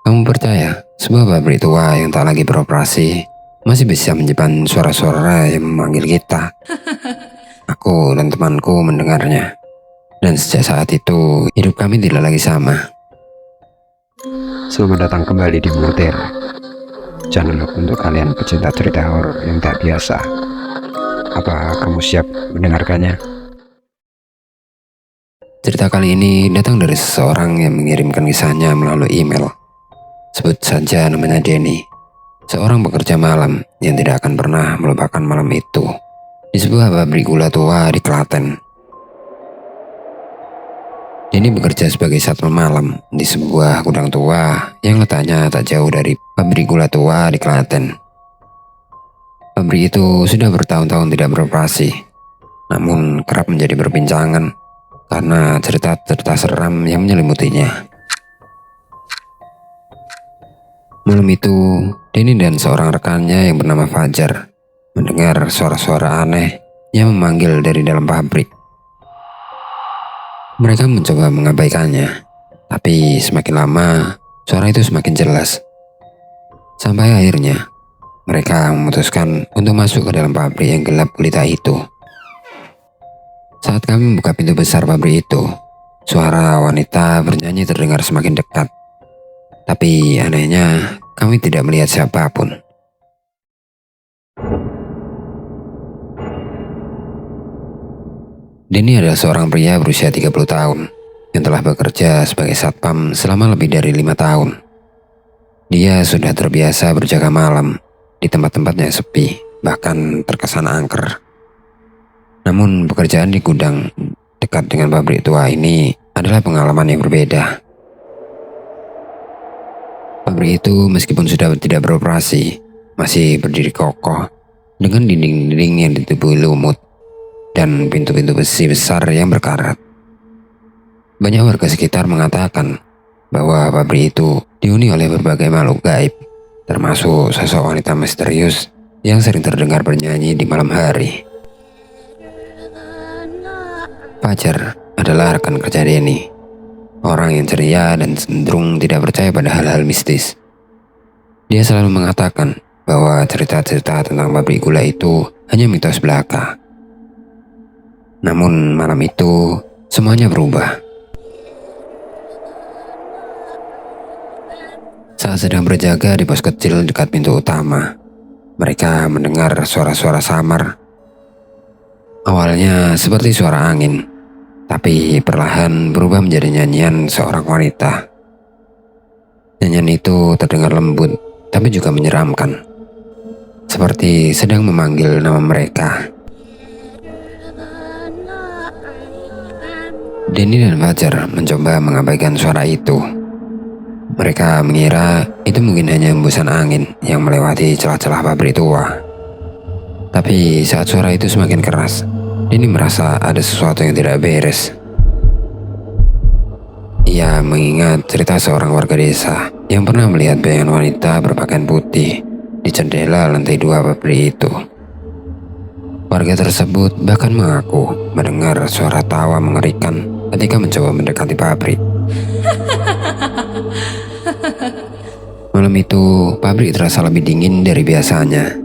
Kamu percaya sebuah pabrik tua yang tak lagi beroperasi masih bisa menyimpan suara-suara yang memanggil kita? Aku dan temanku mendengarnya. Dan sejak saat itu, hidup kami tidak lagi sama. Selamat datang kembali di Motel, channel untuk kalian pecinta cerita horor yang tak biasa. Apa kamu siap mendengarkannya? Cerita kali ini datang dari seseorang yang mengirimkan kisahnya melalui email. Sebut saja namanya Denny, seorang pekerja malam yang tidak akan pernah melupakan malam itu di sebuah pabrik gula tua di Klaten. Denny bekerja sebagai satpam malam di sebuah gudang tua yang letaknya tak jauh dari pabrik gula tua di Klaten. Pabrik itu sudah bertahun-tahun tidak beroperasi, namun kerap menjadi perbincangan karena cerita-cerita seram yang menyelimutinya. Malam itu, Denny dan seorang rekannya yang bernama Fajar mendengar suara-suara aneh yang memanggil dari dalam pabrik. Mereka mencoba mengabaikannya, tapi semakin lama suara itu semakin jelas. Sampai akhirnya mereka memutuskan untuk masuk ke dalam pabrik yang gelap gulita itu. Saat kami membuka pintu besar pabrik itu, suara wanita bernyanyi terdengar semakin dekat. Tapi anehnya, kami tidak melihat siapapun. Denny adalah seorang pria berusia 30 tahun yang telah bekerja sebagai satpam selama lebih dari 5 tahun. Dia sudah terbiasa berjaga malam di tempat-tempat yang sepi, bahkan terkesan angker. Namun pekerjaan di gudang dekat dengan pabrik tua ini adalah pengalaman yang berbeda. Pabrik itu meskipun sudah tidak beroperasi, masih berdiri kokoh dengan dinding-dinding yang ditubuhi lumut dan pintu-pintu besi besar yang berkarat. Banyak warga sekitar mengatakan bahwa pabrik itu dihuni oleh berbagai makhluk gaib, termasuk sosok wanita misterius yang sering terdengar bernyanyi di malam hari. Fajar adalah rekan kerja Denny, orang yang ceria dan cenderung tidak percaya pada hal-hal mistis. Dia selalu mengatakan bahwa cerita-cerita tentang pabrik gula itu hanya mitos belaka. Namun malam itu semuanya berubah. Saat sedang berjaga di pos kecil dekat pintu utama, mereka mendengar suara-suara samar. Awalnya seperti suara angin, tapi perlahan berubah menjadi nyanyian seorang wanita. Nyanyian itu terdengar lembut, tapi juga menyeramkan, seperti sedang memanggil nama mereka. Denny dan Fajar mencoba mengabaikan suara itu. Mereka mengira itu mungkin hanya hembusan angin yang melewati celah-celah pabrik tua. Tapi saat suara itu semakin keras, Denny merasa ada sesuatu yang tidak beres. Ia mengingat cerita seorang warga desa yang pernah melihat bayangan wanita berpakaian putih di jendela lantai 2 pabrik itu. Warga tersebut bahkan mengaku mendengar suara tawa mengerikan ketika mencoba mendekati pabrik. Malam itu, pabrik terasa lebih dingin dari biasanya.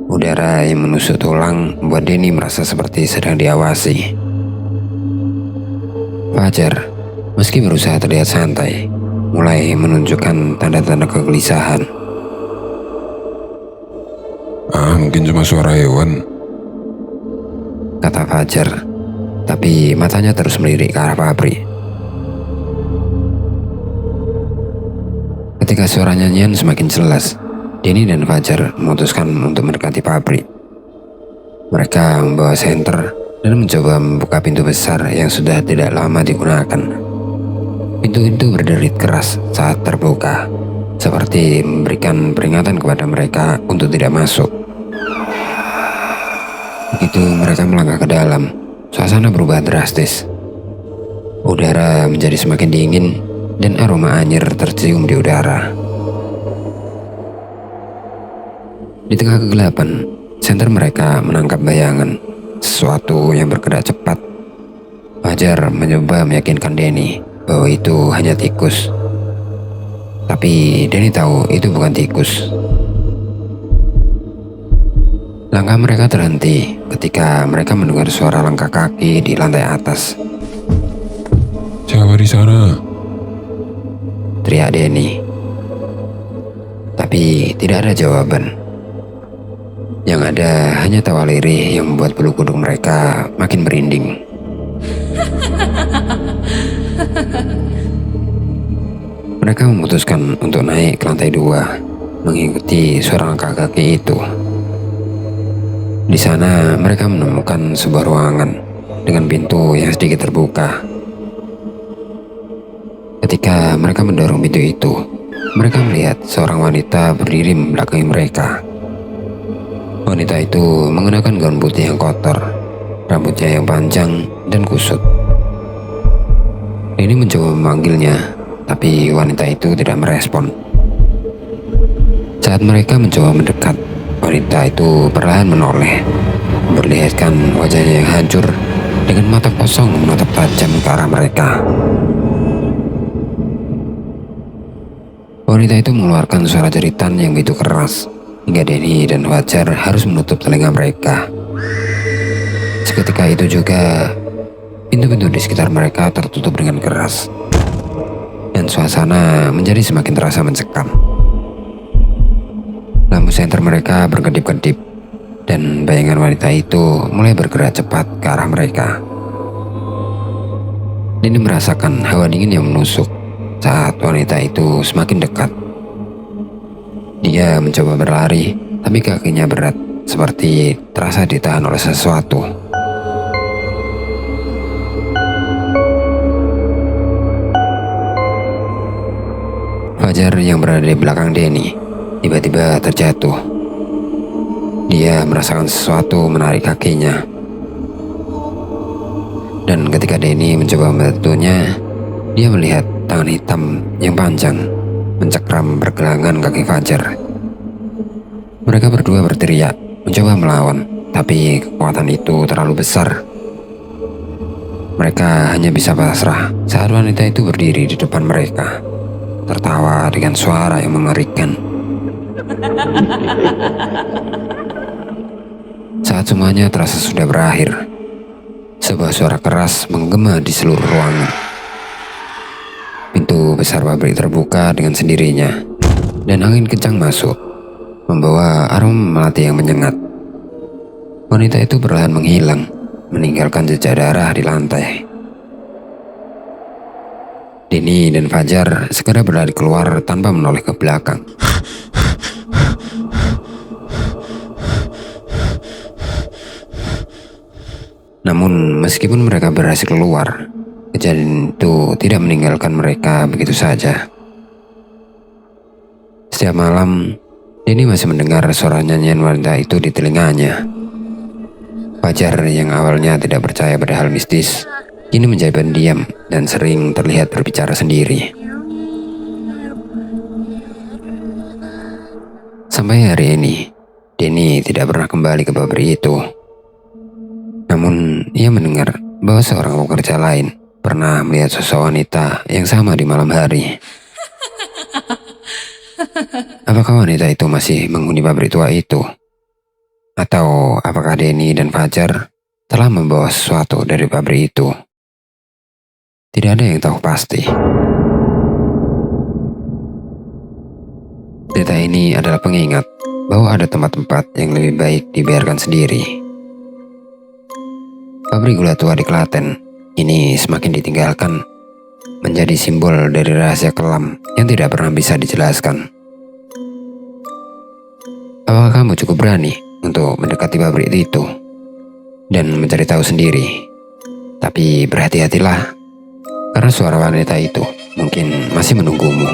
Udara yang menusuk tulang membuat Denny merasa seperti sedang diawasi. Fajar, meski berusaha terlihat santai, mulai menunjukkan tanda-tanda kegelisahan. Mungkin cuma suara hewan. Kata Fajar, tapi matanya terus melirik ke arah pabrik. Ketika suara nyanyian semakin jelas, Denny dan Fajar memutuskan untuk mendekati pabrik. Mereka membawa senter dan mencoba membuka pintu besar yang sudah tidak lama digunakan. Pintu itu berderit keras saat terbuka, seperti memberikan peringatan kepada mereka untuk tidak masuk. Begitu mereka melangkah ke dalam, suasana berubah drastis. Udara menjadi semakin dingin dan aroma anyir tercium di udara. Di tengah kegelapan, senter mereka menangkap bayangan sesuatu yang bergerak cepat. Fajar mencoba meyakinkan Denny bahwa itu hanya tikus. Tapi Denny tahu itu bukan tikus. Langkah mereka terhenti ketika mereka mendengar suara langkah kaki di lantai atas. Siapa di sana? Teriak Denny. Tapi tidak ada jawaban. Yang ada hanya tawa lirih yang membuat bulu kuduk mereka makin merinding. Mereka memutuskan untuk naik ke lantai 2, mengikuti suara langkah kaki itu. Di sana mereka menemukan sebuah ruangan dengan pintu yang sedikit terbuka. Ketika mereka mendorong pintu itu, mereka melihat seorang wanita berdiri membelakangi mereka. Wanita itu mengenakan gaun putih yang kotor, rambutnya yang panjang dan kusut. Denny mencoba memanggilnya, tapi wanita itu tidak merespon. Saat mereka mencoba mendekat, wanita itu perlahan menoleh, memperlihatkan wajahnya yang hancur dengan mata kosong menatap tajam ke arah mereka. Wanita itu mengeluarkan suara jeritan yang begitu keras, hingga Denny dan Fajar harus menutup telinga mereka. Seketika itu juga, pintu-pintu di sekitar mereka tertutup dengan keras, dan suasana menjadi semakin terasa mencekam. Lampu senter mereka berkedip-kedip, dan bayangan wanita itu mulai bergerak cepat ke arah mereka. Denny merasakan hawa dingin yang menusuk saat wanita itu semakin dekat. Dia mencoba berlari, tapi kakinya berat, seperti terasa ditahan oleh sesuatu. Fajar yang berada di belakang Denny tiba-tiba terjatuh. Dia merasakan sesuatu menarik kakinya. Dan ketika Denny mencoba membantunya, dia melihat tangan hitam yang panjang mencekram pergelangan kaki Fajar. Mereka berdua berteriak, mencoba melawan, tapi kekuatan itu terlalu besar. Mereka hanya bisa pasrah saat wanita itu berdiri di depan mereka, tertawa dengan suara yang mengerikan. Saat semuanya terasa sudah berakhir, sebuah suara keras menggema di seluruh ruangan. Pintu besar pabrik terbuka dengan sendirinya, dan angin kencang masuk, membawa aroma melati yang menyengat. Wanita itu perlahan menghilang, meninggalkan jejak darah di lantai. Denny dan Fajar segera berlari keluar tanpa menoleh ke belakang. Namun meskipun mereka berhasil keluar, kejadian itu tidak meninggalkan mereka begitu saja. Setiap malam, Denny masih mendengar suara nyanyian wanita itu di telinganya. Fajar yang awalnya tidak percaya pada hal mistis, kini menjadi pendiam dan sering terlihat berbicara sendiri. Sampai hari ini, Denny tidak pernah kembali ke pabrik itu. Namun, ia mendengar bahwa seorang pekerja lain pernah melihat sosok wanita yang sama di malam hari. Apakah wanita itu masih menghuni pabrik tua itu? Atau apakah Denny dan Fajar telah membawa sesuatu dari pabrik itu? Tidak ada yang tahu pasti. Cerita ini adalah pengingat bahwa ada tempat-tempat yang lebih baik dibiarkan sendiri. Pabrik gula tua di Klaten ini semakin ditinggalkan, menjadi simbol dari rahasia kelam yang tidak pernah bisa dijelaskan. Apakah kamu cukup berani untuk mendekati pabrik itu dan mencari tahu sendiri? Tapi berhati-hatilah, karena suara wanita itu mungkin masih menunggumu.